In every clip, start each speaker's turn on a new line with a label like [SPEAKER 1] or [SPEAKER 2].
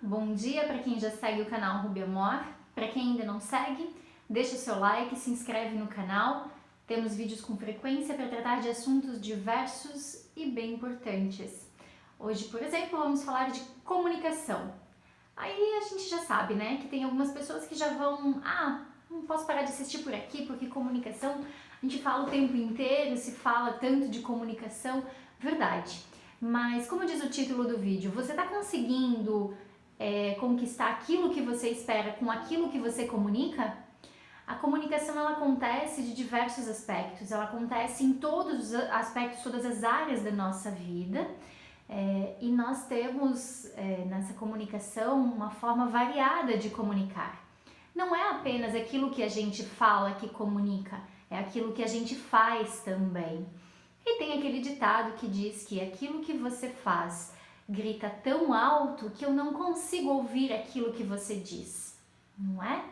[SPEAKER 1] bom dia para quem já segue o canal Ruby Amor. Para quem ainda não segue, deixa seu like, se inscreve no canal. Temos vídeos com frequência para tratar de assuntos diversos e bem importantes. Hoje, por exemplo, vamos falar de comunicação. Aí a gente já sabe, né, que tem algumas pessoas que já vão, não posso parar de assistir por aqui porque comunicação, a gente fala o tempo inteiro, se fala tanto de comunicação, verdade. Mas como diz o título do vídeo, você está conseguindo conquistar aquilo que você espera com aquilo que você comunica? A comunicação ela acontece de diversos aspectos, ela acontece em todos os aspectos, todas as áreas da nossa vida. E nós temos nessa comunicação uma forma variada de comunicar. Não é apenas aquilo que a gente fala que comunica, é aquilo que a gente faz também. E tem aquele ditado que diz que aquilo que você faz grita tão alto que eu não consigo ouvir aquilo que você diz, não é?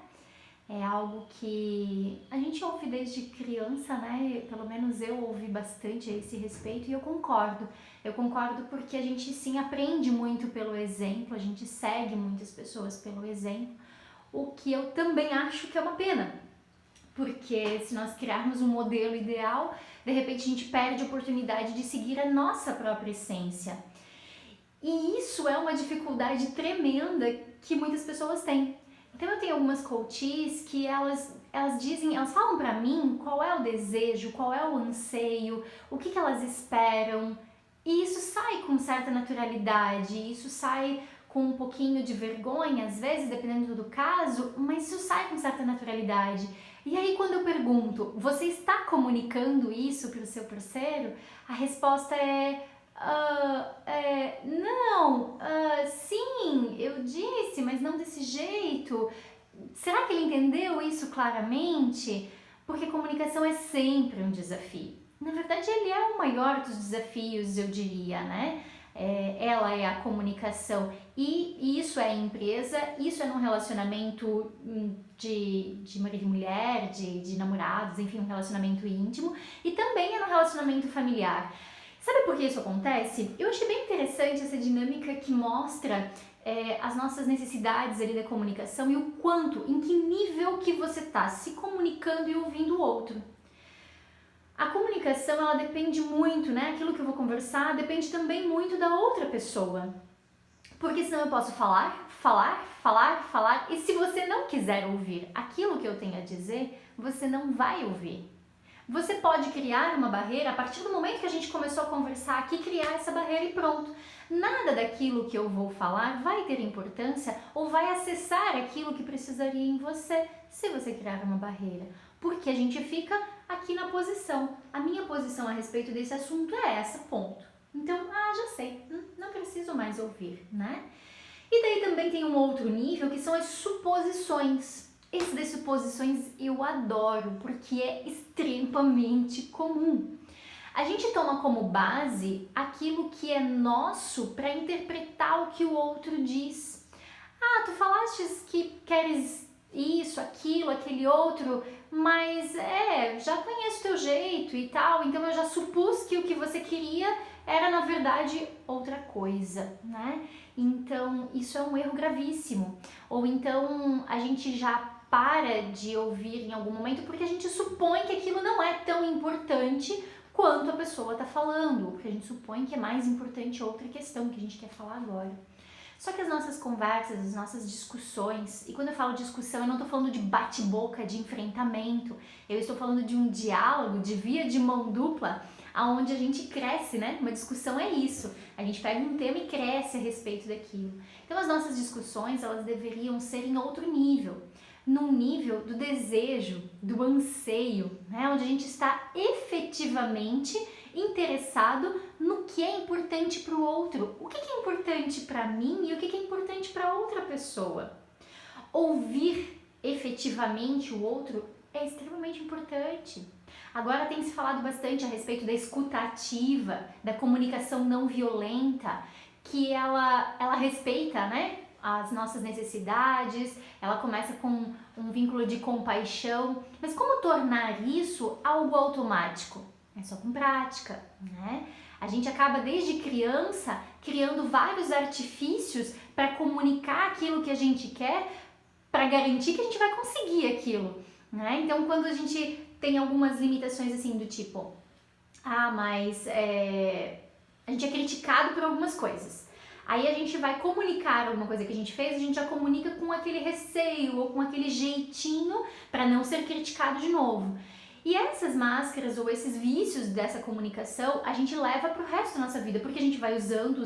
[SPEAKER 1] É algo que a gente ouve desde criança, né? Pelo menos eu ouvi bastante a esse respeito e eu concordo. Eu concordo porque a gente sim aprende muito pelo exemplo, a gente segue muitas pessoas pelo exemplo, o que eu também acho que é uma pena. Porque se nós criarmos um modelo ideal, de repente a gente perde a oportunidade de seguir a nossa própria essência. E isso é uma dificuldade tremenda que muitas pessoas têm. Então eu tenho algumas coaches que elas falam pra mim qual é o desejo, qual é o anseio, o que elas esperam. E isso sai com certa naturalidade, isso sai com um pouquinho de vergonha, às vezes, dependendo do caso, mas isso sai com certa naturalidade. E aí quando eu pergunto, você está comunicando isso para o seu parceiro? A resposta é, não, sim, eu disse, mas não desse jeito. Será que ele entendeu isso claramente? Porque comunicação é sempre um desafio. Na verdade, ele é o maior dos desafios, eu diria, né? Ela é a comunicação e isso é empresa, isso é num relacionamento de marido e mulher, de namorados, enfim, um relacionamento íntimo e também é no relacionamento familiar. Sabe por que isso acontece? Eu achei bem interessante essa dinâmica que mostra as nossas necessidades ali da comunicação e o quanto, em que nível que você está se comunicando e ouvindo o outro. A comunicação, ela depende muito, né? Aquilo que eu vou conversar depende também muito da outra pessoa. Porque senão eu posso falar, e se você não quiser ouvir aquilo que eu tenho a dizer, você não vai ouvir. Você pode criar uma barreira a partir do momento que a gente começou a conversar aqui, criar essa barreira e pronto. Nada daquilo que eu vou falar vai ter importância ou vai acessar aquilo que precisaria em você, se você criar uma barreira. Porque a gente fica aqui na posição. A minha posição a respeito desse assunto é essa, ponto. Então, já sei, não preciso mais ouvir, né? E daí também tem um outro nível que são as suposições. Esse das suposições eu adoro, porque é extremamente comum. A gente toma como base aquilo que é nosso para interpretar o que o outro diz. Tu falaste que queres isso, aquilo, aquele outro, mas já conheço teu jeito e tal, então eu já supus que o que você queria era na verdade outra coisa, né? Então isso é um erro gravíssimo. Ou então a gente já para de ouvir em algum momento porque a gente supõe que aquilo não é tão importante quanto a pessoa está falando, porque a gente supõe que é mais importante outra questão que a gente quer falar agora. Só que as nossas conversas, as nossas discussões, e quando eu falo discussão, eu não estou falando de bate-boca, de enfrentamento, eu estou falando de um diálogo, de via de mão dupla, aonde a gente cresce, né? Uma discussão é isso, a gente pega um tema e cresce a respeito daquilo. Então as nossas discussões, elas deveriam ser em outro nível, num nível do desejo, do anseio, né? Onde a gente está efetivamente interessado no que é importante para o outro. O que é importante para mim e o que é importante para outra pessoa. Ouvir efetivamente o outro é extremamente importante. Agora tem se falado bastante a respeito da escuta ativa, da comunicação não violenta, que ela respeita, né, as nossas necessidades, ela começa com um vínculo de compaixão. Mas como tornar isso algo automático? É só com prática, né? A gente acaba desde criança criando vários artifícios para comunicar aquilo que a gente quer, para garantir que a gente vai conseguir aquilo, né? Então, quando a gente tem algumas limitações assim do tipo, mas a gente é criticado por algumas coisas. Aí a gente vai comunicar alguma coisa que a gente fez, a gente já comunica com aquele receio ou com aquele jeitinho para não ser criticado de novo. E essas máscaras ou esses vícios dessa comunicação a gente leva para o resto da nossa vida, porque a gente vai usando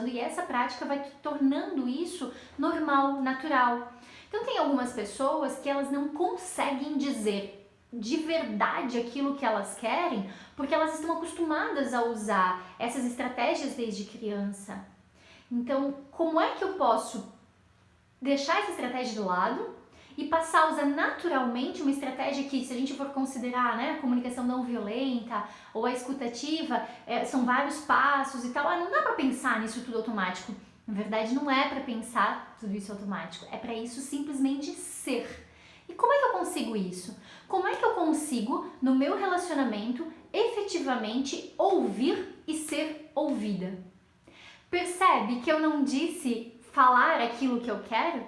[SPEAKER 1] e essa prática vai tornando isso normal, natural. Então tem algumas pessoas que elas não conseguem dizer de verdade aquilo que elas querem, porque elas estão acostumadas a usar essas estratégias desde criança. Então, como é que eu posso deixar essa estratégia de lado e passar a usar naturalmente uma estratégia que, se a gente for considerar, né, a comunicação não violenta ou a escutativa, são vários passos e tal, não dá para pensar nisso tudo automático. Na verdade, não é para pensar tudo isso automático, é para isso simplesmente ser. E como é que eu consigo isso? Como é que eu consigo, no meu relacionamento, efetivamente ouvir e ser ouvida? Percebe que eu não disse falar aquilo que eu quero?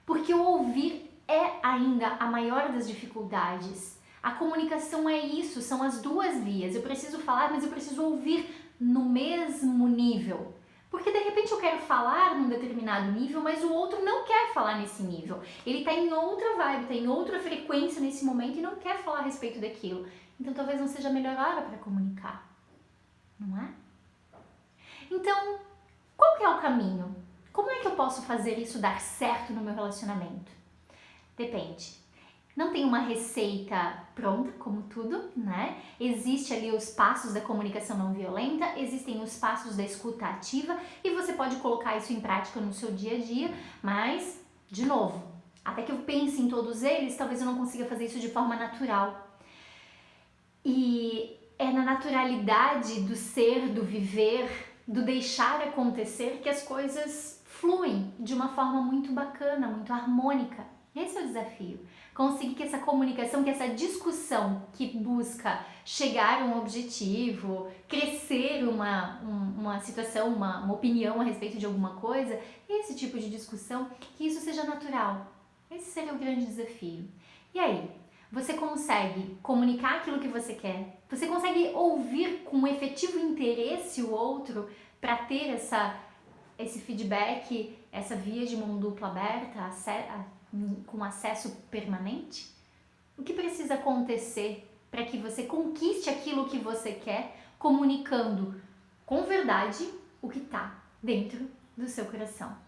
[SPEAKER 1] Porque o ouvir é ainda a maior das dificuldades. A comunicação é isso, são as duas vias. Eu preciso falar, mas eu preciso ouvir no mesmo nível. Porque de repente eu quero falar num determinado nível, mas o outro não quer falar nesse nível. Ele está em outra vibe, está em outra frequência nesse momento e não quer falar a respeito daquilo. Então talvez não seja a melhor hora para comunicar, não é? Então, qual que é o caminho? Como é que eu posso fazer isso dar certo no meu relacionamento? Depende. Não tem uma receita pronta, como tudo, né? Existe ali os passos da comunicação não violenta, existem os passos da escuta ativa e você pode colocar isso em prática no seu dia a dia, mas, de novo, até que eu pense em todos eles, talvez eu não consiga fazer isso de forma natural. E é na naturalidade do ser, do viver, do deixar acontecer que as coisas fluem de uma forma muito bacana, muito harmônica. Esse é o desafio. Conseguir que essa comunicação, que essa discussão que busca chegar a um objetivo, crescer uma situação, uma opinião a respeito de alguma coisa, esse tipo de discussão, que isso seja natural. Esse seria o grande desafio. E aí? Você consegue comunicar aquilo que você quer? Você consegue ouvir com efetivo interesse o outro para ter esse feedback, essa via de mão dupla aberta, com acesso permanente? O que precisa acontecer para que você conquiste aquilo que você quer, comunicando com verdade o que está dentro do seu coração?